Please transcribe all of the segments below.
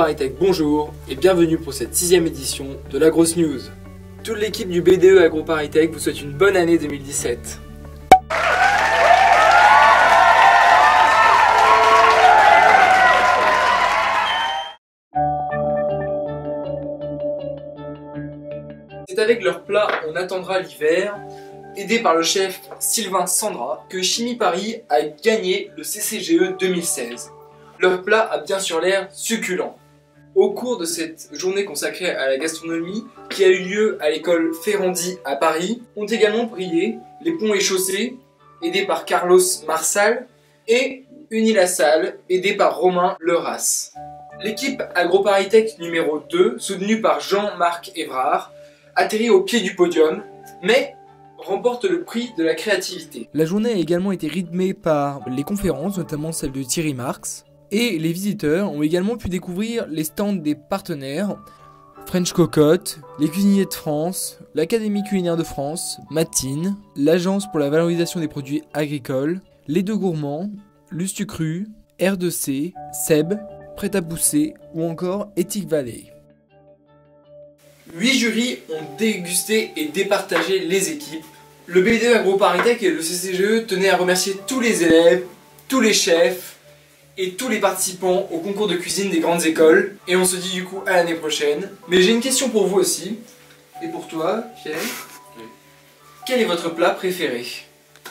AgroParisTech, bonjour et bienvenue pour cette 6e édition de la Grosse News. Toute l'équipe du BDE AgroParisTech vous souhaite une bonne année 2017. C'est avec leur plat On attendra l'hiver, aidé par le chef Sylvain Sandra, que Chimie Paris a gagné le CCGE 2016. Leur plat a bien sûr l'air succulent. Au cours de cette journée consacrée à la gastronomie, qui a eu lieu à l'école Ferrandi à Paris, ont également brillé les ponts et chaussées, aidés par Carlos Marsal, et Unilassal, aidé par Romain Leras. L'équipe AgroParisTech numéro 2, soutenue par Jean-Marc Évrard, atterrit au pied du podium, mais remporte le prix de la créativité. La journée a également été rythmée par les conférences, notamment celle de Thierry Marx, et les visiteurs ont également pu découvrir les stands des partenaires, French Cocotte, les Cuisiniers de France, l'Académie culinaire de France, Matine, l'Agence pour la valorisation des produits agricoles, Les Deux Gourmands, Lustucru, R2C, Seb, Prêt à Pousser ou encore Ethic Valley. 8 jurys ont dégusté et départagé les équipes. Le BDE AgroParisTech et le CCGE tenaient à remercier tous les élèves, tous les chefs et tous les participants au concours de cuisine des grandes écoles. Et on se dit du coup à l'année prochaine. Mais j'ai une question pour vous aussi. Et pour toi, Pierre, quel est votre plat préféré?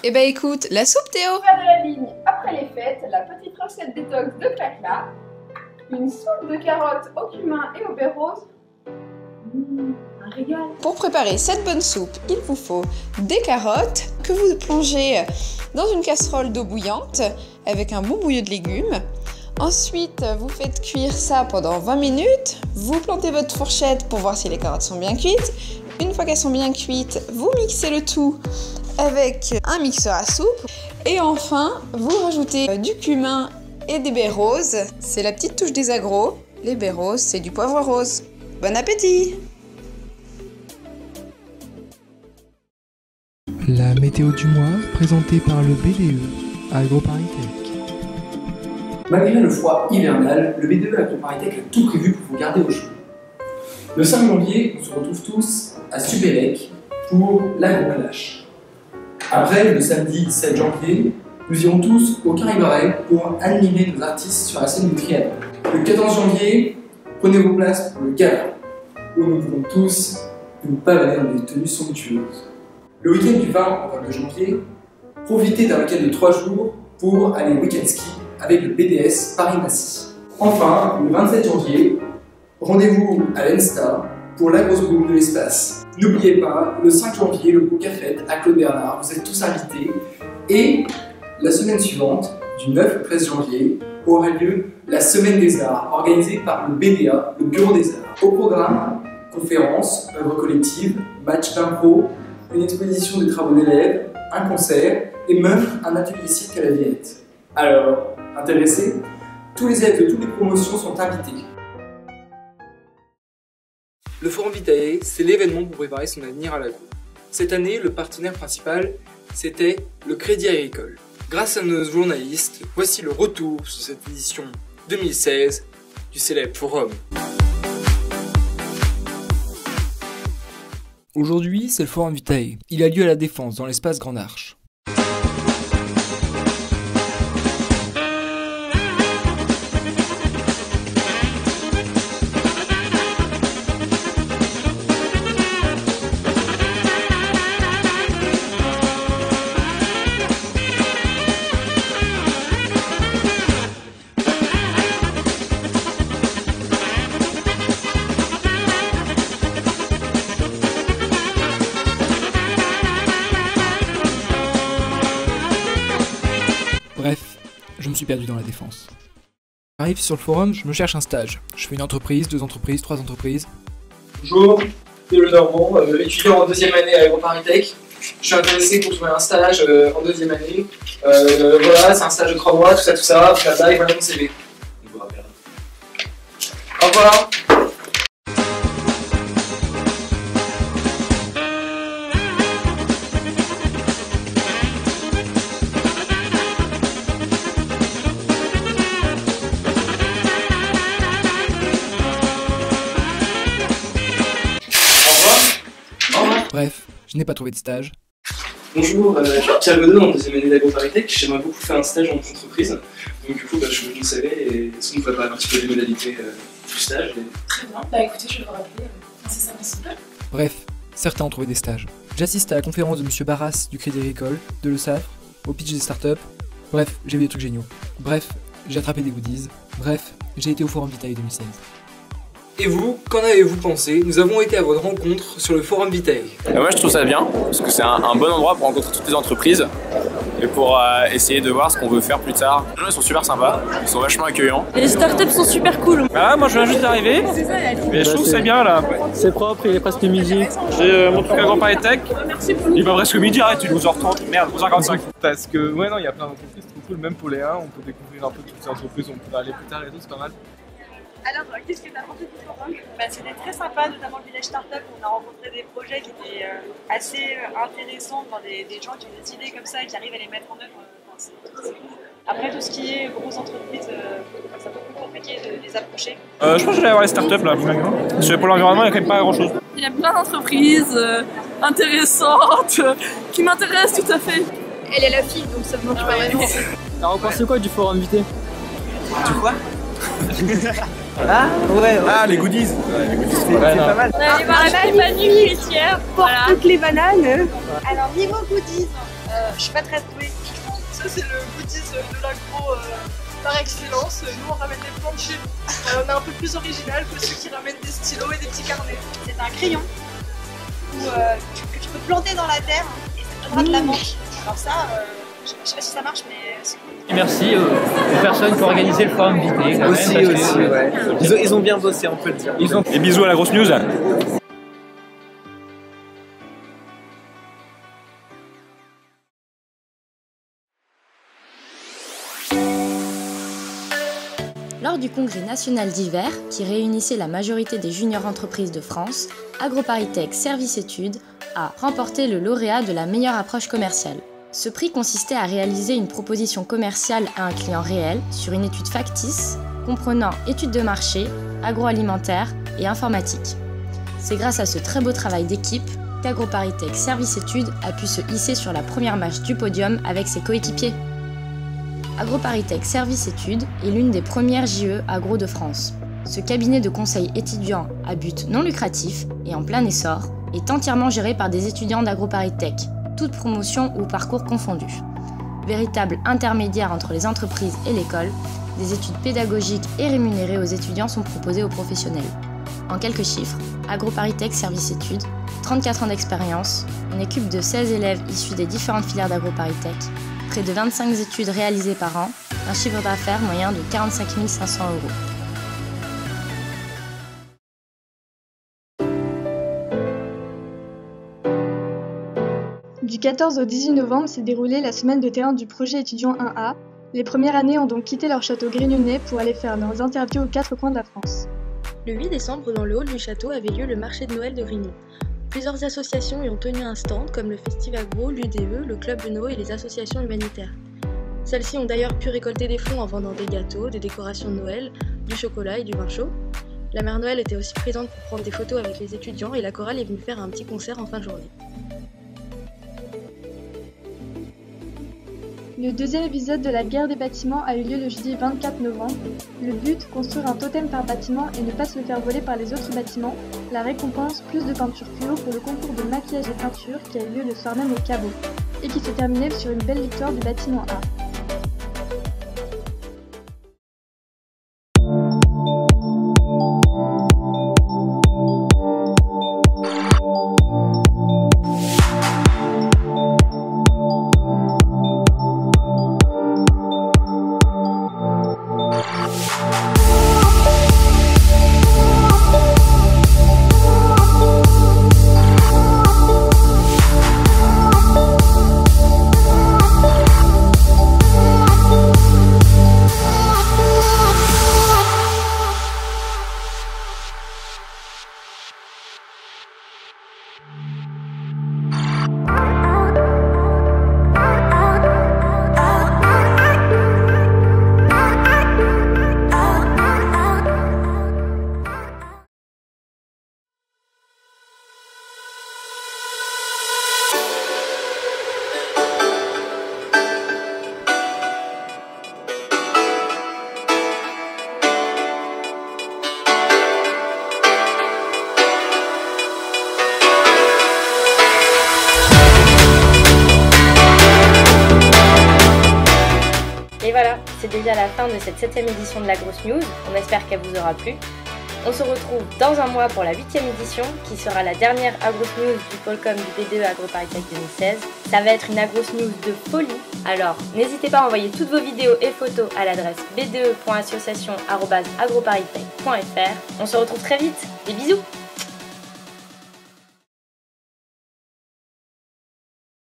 Eh ben écoute, la soupe Théo. Faire de la ligne après les fêtes, la petite recette détox de Clacla, une soupe de carottes au cumin et au beurre rose. Un régal. Pour préparer cette bonne soupe, il vous faut des carottes que vous plongez dans une casserole d'eau bouillante avec un bon bouillon de légumes. Ensuite, vous faites cuire ça pendant 20 minutes. Vous plantez votre fourchette pour voir si les carottes sont bien cuites. Une fois qu'elles sont bien cuites, vous mixez le tout avec un mixeur à soupe. Et enfin, vous rajoutez du cumin et des baies roses. C'est la petite touche des agros. Les baies roses, c'est du poivre rose. Bon appétit! La météo du mois, présentée par le BDE AgroParisTech. Malgré le froid hivernal, le BDE AgroParisTech a tout prévu pour vous garder au chaud. Le 5 janvier, on se retrouve tous à Supélec pour l'Agro-Clash. Après, le samedi 7 janvier, nous irons tous au Caribaret pour admirer nos artistes sur la scène du triathlon. Le 14 janvier, prenez vos places pour le gala, où nous voulons tous nous pavaner dans des tenues somptueuses. Le week-end du 20 au 22 janvier, profitez d'un week-end de 3 jours pour aller week-end ski avec le BDS Paris-Massy. Enfin, le 27 janvier, rendez-vous à l'Ensta pour la grosse boum de l'espace. N'oubliez pas, le 5 janvier, le Bouquet Fête à Claude Bernard, vous êtes tous invités. Et la semaine suivante, du 9 au 13 janvier, aura lieu la Semaine des Arts, organisée par le BDA, le Bureau des Arts. Au programme, conférences, œuvres collectives, matchs d'impro, une exposition des travaux d'élèves, un concert et même un atelier cirque à la Villette. Alors, intéressés? Tous les élèves de toutes les promotions sont invités. Le Forum Vitae, c'est l'événement pour préparer son avenir à l'agro. Cette année, le partenaire principal, c'était le Crédit Agricole. Grâce à nos journalistes, voici le retour sur cette édition 2016 du célèbre Forum. Aujourd'hui, c'est le Forum Vitae. Il a lieu à la Défense, dans l'espace Grande Arche. Bref, je me suis perdu dans la défense. J'arrive sur le forum, je me cherche un stage. Je fais une entreprise, 2 entreprises, 3 entreprises. Bonjour, c'est le Normand, étudiant en 2e année à AgroParisTech. Je suis intéressé pour trouver un stage en 2e année. Voilà, c'est un stage de 3 mois, tout ça, et voilà mon CV. Au revoir. je n'ai pas trouvé de stage. Bonjour, je suis Pierre Godot en deuxième année d'AgroParisTech. J'aimerais beaucoup faire un stage en entreprise. Donc du coup, je suis venu CV et est-ce qu'on pourrait parler un petit peu des modalités du stage Très bien, écoutez, je vais vous rappeler, c'est ça principal. Bref, certains ont trouvé des stages. J'assiste à la conférence de Monsieur Barras du Crédit Agricole, de Le Safre, au pitch des startups. Bref, j'ai vu des trucs géniaux. Bref, j'ai attrapé des goodies. Bref, j'ai été au Forum Vitae 2016. Et vous, qu'en avez-vous pensé? Nous avons été à votre rencontre sur le Forum Vitae. Moi je trouve ça bien, parce que c'est un bon endroit pour rencontrer toutes les entreprises et pour essayer de voir ce qu'on veut faire plus tard. Les gens ils sont super sympas, ils sont vachement accueillants. Et les startups sont super cool. Ah, moi je viens juste d'arriver, mais je trouve que c'est bien là. C'est propre, il est presque midi. J'ai mon truc AgroParisTech, il va presque midi, arrête, il est 12h30, merde, 12h45. Parce que, ouais, non, il y a plein d'entreprises trop cool, même pour les 1, on peut découvrir un peu toutes ces entreprises, on peut aller plus tard et tout, c'est pas mal. Alors, qu'est-ce que tu as pensé du forum? C'était très sympa, notamment le village startup. On a rencontré des projets qui étaient assez intéressants, des gens qui ont des idées comme ça et qui arrivent à les mettre en œuvre. C'est cool. Après, tout ce qui est grosses entreprises, c'est un peu plus compliqué de les approcher. Je pense que je vais aller voir les startups là, parce que pour l'environnement, il n'y a quand même pas grand chose. Il y a plein d'entreprises intéressantes qui m'intéressent tout à fait. Elle est la fille, donc ça me manque pas vraiment. Alors, vous pensez quoi du Forum Vitae? Tu quoi? Ah ouais, Ah, les goodies. c'est pas mal. On va aller voir la compagnie fruitière. Porte toutes les bananes. Alors, niveau goodies, je suis pas très douée. Ça, c'est le goodies de l'agro par excellence. Nous, on ramène des plantes chez nous. On est un peu plus original que ceux qui ramènent des stylos et des petits carnets. C'est un crayon que tu peux planter dans la terre et ça te donnera de la menthe. Alors ça, je sais pas si ça marche, mais c'est cool. Et merci aux personnes qui ont organisé le Forum Vitae. Aussi, ouais. Ils ont bien bossé, on peut le dire. Et bisous à la grosse news. Lors du congrès national d'hiver, qui réunissait la majorité des juniors entreprises de France, AgroParisTech Service Études a remporté le lauréat de la meilleure approche commerciale. Ce prix consistait à réaliser une proposition commerciale à un client réel sur une étude factice, comprenant études de marché, agroalimentaire et informatique. C'est grâce à ce très beau travail d'équipe qu'AgroParisTech Service Études a pu se hisser sur la première marche du podium avec ses coéquipiers. AgroParisTech Service Études est l'une des premières JE Agro de France. Ce cabinet de conseil étudiant à but non lucratif et en plein essor est entièrement géré par des étudiants d'AgroParisTech, toutes promotions ou parcours confondus. Véritable intermédiaire entre les entreprises et l'école, des études pédagogiques et rémunérées aux étudiants sont proposées aux professionnels. En quelques chiffres, AgroParisTech Service Études, 34 ans d'expérience, une équipe de 16 élèves issus des différentes filières d'AgroParisTech, près de 25 études réalisées par an, un chiffre d'affaires moyen de 45 500 €. Du 14 au 18 novembre s'est déroulée la semaine de terrain du projet étudiant 1A. Les premières années ont donc quitté leur château grignonnais pour aller faire leurs interviews aux quatre coins de la France. Le 8 décembre, dans le hall du château avait lieu le marché de Noël de Grignon. Plusieurs associations y ont tenu un stand, comme le Festivagro, l'UDE, le Club Uno et les associations humanitaires. Celles-ci ont d'ailleurs pu récolter des fonds en vendant des gâteaux, des décorations de Noël, du chocolat et du vin chaud. La mère Noël était aussi présente pour prendre des photos avec les étudiants et la chorale est venue faire un petit concert en fin de journée. Le deuxième épisode de la guerre des bâtiments a eu lieu le jeudi 24 novembre. Le but, construire un totem par bâtiment et ne pas se le faire voler par les autres bâtiments. La récompense, plus de peinture fluo pour le concours de maquillage et peinture qui a eu lieu le soir même au Cabot et qui s'est terminé sur une belle victoire du bâtiment A. voilà, c'est déjà la fin de cette 7e édition de la Grosse News, on espère qu'elle vous aura plu. On se retrouve dans un mois pour la 8e édition, qui sera la dernière Agros News du Pôle.com du BDE AgroParisTech 2016. Ça va être une Agros News de folie, alors n'hésitez pas à envoyer toutes vos vidéos et photos à l'adresse bde.association@agroparisTech.fr. On se retrouve très vite, des bisous!